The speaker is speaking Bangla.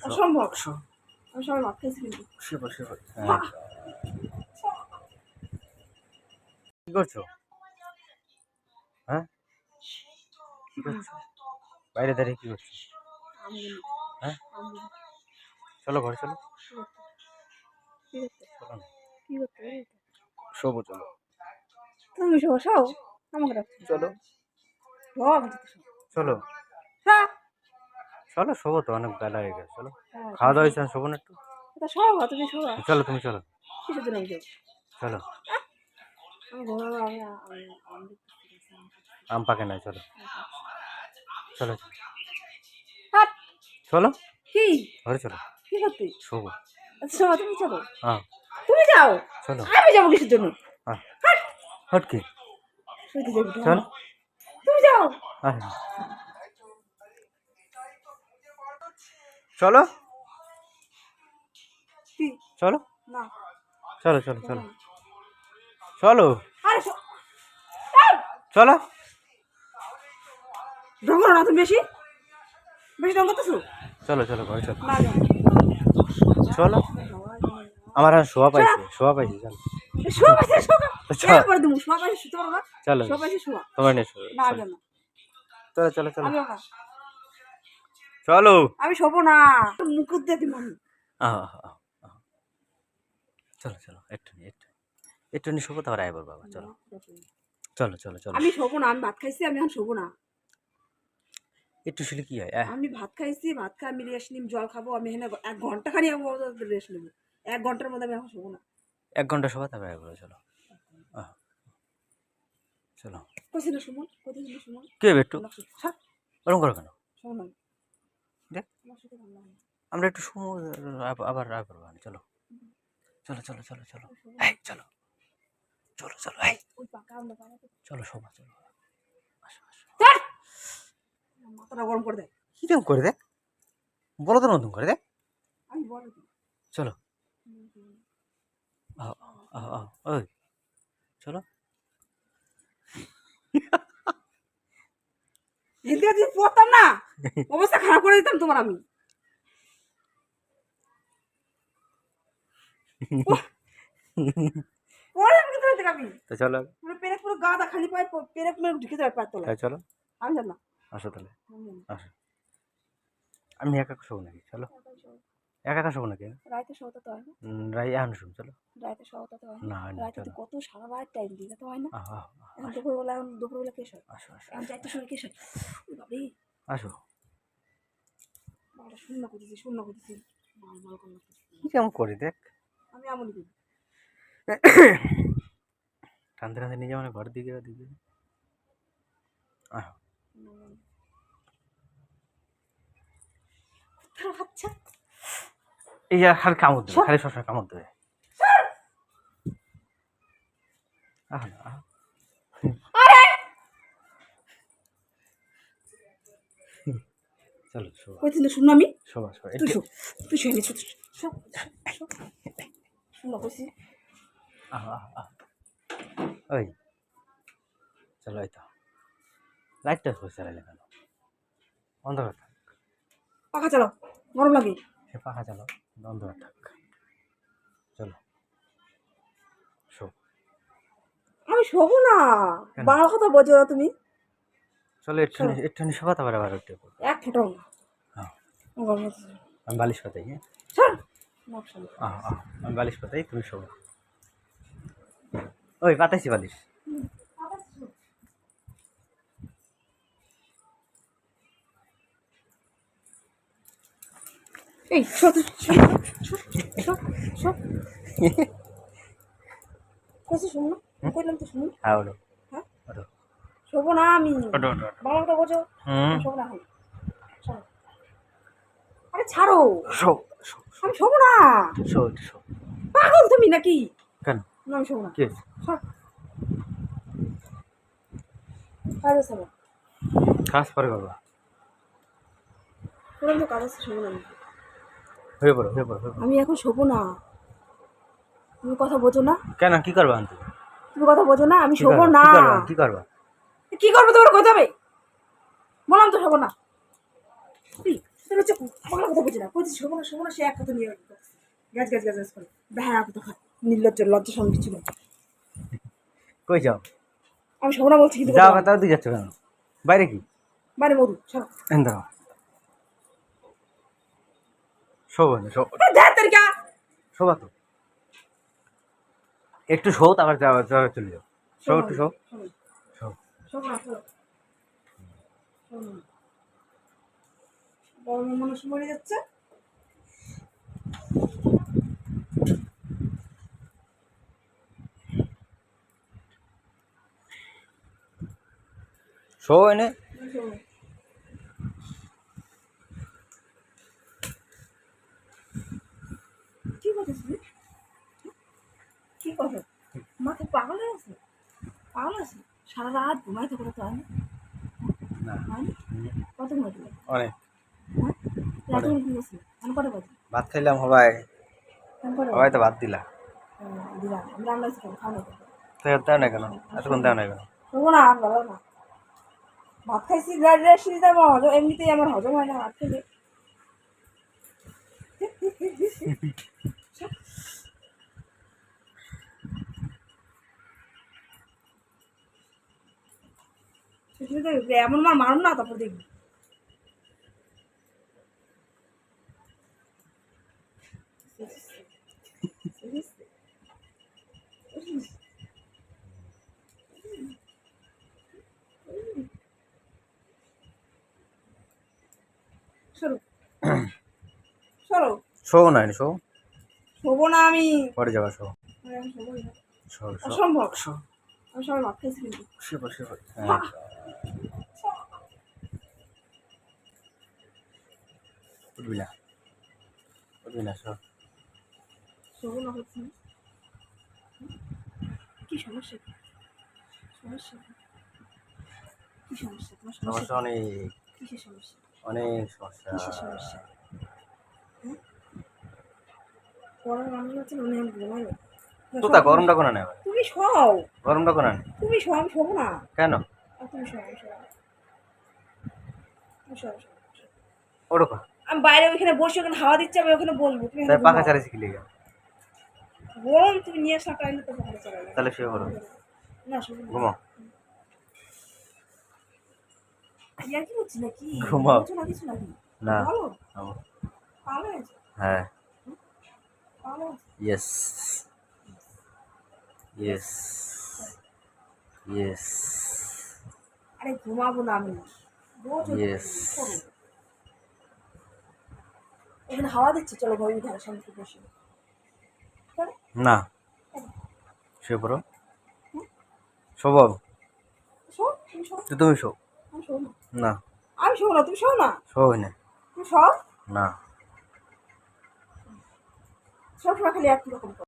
অসম্ভব। আমি সবাই ভাত খাইছি কিন্তু কি করছো? হ্যাঁ, কি করছো? বাইরে দাঁড়িয়ে কি করছো? হ্যাঁ, চলো ঘরে চলো। কি করতে শোবো চলো। তুমি শোও আমাকে রাখছো চলো চলো চলো, শোবো তো, অনেক বেলা হয়ে গেছে। চলো, খাওয়া দাওয়া হয়েছে, শোবো না একটু? তুমি শোয়া চলো, তুমি চলো কিসের জন্য আমি চলো। আমি ঘুমাবো আমি আম পাকে নাই, চলো চলো হাট চলো কি ঘরে চলো, কি করতে শোবো। আচ্ছা তুমি চলো হ্যাঁ তুমি যাও চলো। আমি যাবো কিসের জন্য হ্যাঁ, হট কি? শুইতে যাবি চলো তুমি যাও চলো কি চলো না চলো চলো চলো চলো আরে চলো। ঢং করো না তুমি বেশি বেশি ঢং করতেছো চলো চলো ঘরে চলো না যাও চলো। আমার আর শোয়া পাইছে চলো শোয়া পাইছে শোয়া চলো এরপরে তুমি শোয়া পাইছে শুতে পারো না চলো শোয়া পাইছে শোয়া তোমার নিয়ে না যাও না চলো চলো চলো আমি চলো। আমি শোবো না মুকুট দিয়ে দিব আমি চলো চলো একটু নি শোবো, তারপর আইবার বাবা। চলো চলো চলো চলো। আমি শোবো না আমি ভাত খাইছি আমি এখন শোবো না একটু শুলে কি হয়? আমি ভাত খাইছি ভাত খাই আমি রেস্ট নিম জল খাবো আমি এখানে 1 ঘন্টা খানি রেস্ট নেবো 1 ঘন্টার মধ্যে আমি এখন শোবো না 1 ঘন্টা শোবা, তারপর আইবার। চলো চলো। কইছি না সুমন কইছি না সুমন কে একটু ছাড় ওরকম করো কেন? সুমন দেখ আমার সাথে ভালো লাগে আমরা একটু শুবো, আবার আইবার। চলো চলো চলো চলো চলো এই চলো চলো চলো এই ওই পাকা আমরা পাকা চলো শোবা চলো। আসো আসো। মাথাটা গরম করে দেয় কিরকম করে দেখ, বলো তো নতুন করে দেখ। আমি বলে দিই চলো ওই চলো। হিন্দি যদি পড়তাম না অবস্থা খারাপ করে দিতাম তোমার আমি পরে আমি কোথায় থেকে আমি তো চলো পুরো পেরে পুরো গাদা খালি পায় পেরে পুরো ঢুকে যাবে পায় তোলা চলো আমি জানি না আসো তাহলে আসো। আমি একা শোবো নাকি? চলো একা শোবো নাকি? রাইতে শোতে তো হয় না রাই এখন শুন চলো। রাইতে শোতে তো হয় না না না রাইতে তো চলো কত সারা রাত টাইম দিতে তো হয় না আহ এখন দুপুরবেলা কে শোয় আসো আসো এখন যাইতে শোয় কে শোয় বাবরে আসো। বাবা শূন্য করতেছি মাল মাল করে কি কেমন করে দেখ, আমি এমনই করি টানতে টানতে নিয়ে যাও মানে ঘরের দিকে আচ্ছা এই যে খালি কামড় দেবে, খালি সবসময় কামড় দেবে। চলো শোবা কইছিল শুন আমি শোবা শোবা তুই শুয়ে নিছ শুন কইছি ওই চলো। এই তো লাইটটা চালাইলে কেন? অন্ধকার থাক, পাখা চালাও গরম লাগে সে পাখা চালো, অন্ধকার থাক। চলো শো। আমি শোবো না বাংলা কথা বোঝো না তুমি চলো একটুখানি শোবা, তারপরে আবার একটু এক ফোটাও না হ্যাঁ। গরম হচ্ছে আমি বালিশ পাতাই। হ্যাঁ ছাড় আমি বালিশ পাতাই, তুমি শোবো। ওই পাতাইছি বালিশ। এই শোন কইছি শুন না কইলাম তো শুন হ্যাঁ ওটো হ্যাঁ ওটো শোবো না আমি ওটো ওটো বাংলা কথা বোঝো হুম শোবো না এখন আরে ছাড়ো শো শো আমি শোবো না শো শো। পাগল তুমি নাকি কেন না আমি শোবো না কি কাজ আছে আমার কাজ পরে করবা? তোর তো কাজ আছে শোবো না হয়ে পড়ো আমি এখন শোবো না তুমি কথা বোঝো না কেন কি করবা আনতে? তুমি কথা বোঝো না আমি শোবো না কি করবা? কি করবো তোমার কথা হবে বললাম তো শোবো না তোর হচ্ছে বাংলা কথা বুঝি না, কইছিস শোভনা সে এক কথা নিয়ে গ্যাস গ্যাস গ্যাস গ্যাস করে দেখা কথা খায়, নির্লজ্জ লজ্জা সঙ্গে কিছু না। কই যাও? আমি শোভনা বলছি কিন্তু যাও তাও দিয়ে যাচ্ছ কেন? বাইরে কি? মানে মধু সব দাঁড়াও, শোবো না, তরিকা শোবা তো, একটু শো, তারপর চলে যাও। শো একটু শো, শো। শোভনা বড় মানুষ মরে যাচ্ছে। শো এনে কি কথা কি কথা মাথা পাগল হয়ে আছে, পাগল আছে, সারা রাত ঘুমাইতে করে তো হয়নি, না হয়নি কত ঘুমাইতে অনেক রাতে কি গেছিল আমি কটা বাজে ভাত খাইলাম, সবাই আমি কটা সবাই তো ভাত দিলা, দিলাম আমি রান্না খাওয়া দেও না কেন? এতক্ষণ দেও না কেন? শোবো না আর ভালো না, ভাত খাইছি সিরিজ আমার হজম, এমনিতেই আমার হজম হয় না ভাত খেলে। এমন মার মারুন না, তারপর দেখবি। সরো সরো, শো না, শো শোবো না আমি, পরে যাবা, শো আমি শোবোই না। শো শো অসম্ভব, শো আমি সবাই ভাত খাইছি কিন্তু শুভ শুভ। হ্যাঁ, উঠবি না, উঠবি না, শো। শোবো না হচ্ছে না। কি সমস্যা, সমস্যা কি সমস্যা, তোমার সমস্যা সমস্যা অনেক, কিসের সমস্যা, অনেক সমস্যা। কিসের সমস্যা? হ্যাঁ পড়ার মানুষ আছে উনি আমি ঘুমাই তো তা গরমটা কোনা নেই, তুমি শোও, গরমটা কোনা নেই তুমি শোও, আমি শোবো না। কেন? আর তুমি শোও, আমি শোবো, তুমি শোও, ওঠো, আমি বাইরে ওইখানে বসে ওখানে হাওয়া দিচ্ছে, আমি ওখানে বলবো, তুমি তাই পাখা চালিয়েছি কি লেগে? গরম তুমি নিয়ে আসা টাইমে তো পাখা চালাবে তাহলে শুয়ে পড়ো, না, শোবো না। ঘুমাও, ইয়ার কি হচ্ছে নাকি, ঘুমাও। কিছু না কিছু নাকি না, ভালো ঘুমাও। ভালো হয়েছে, হ্যাঁ, ভালো হয়েছে। ইয়েস ইয়েস ইয়েস আরে ঘুমাবো না আমি, রোজ ইয়েস। এখানে হাওয়া দিচ্ছে, চলো ঘরে ধারে শান্তি বসে। চলো, না, শুয়ে পড়ো, শোবো, শো তুমি শো, তুমি শো। আমি শো না, না, আমি শো না, তুমি শো না, শো না, তুমি শো, না। সবসময় খালি একই রকম।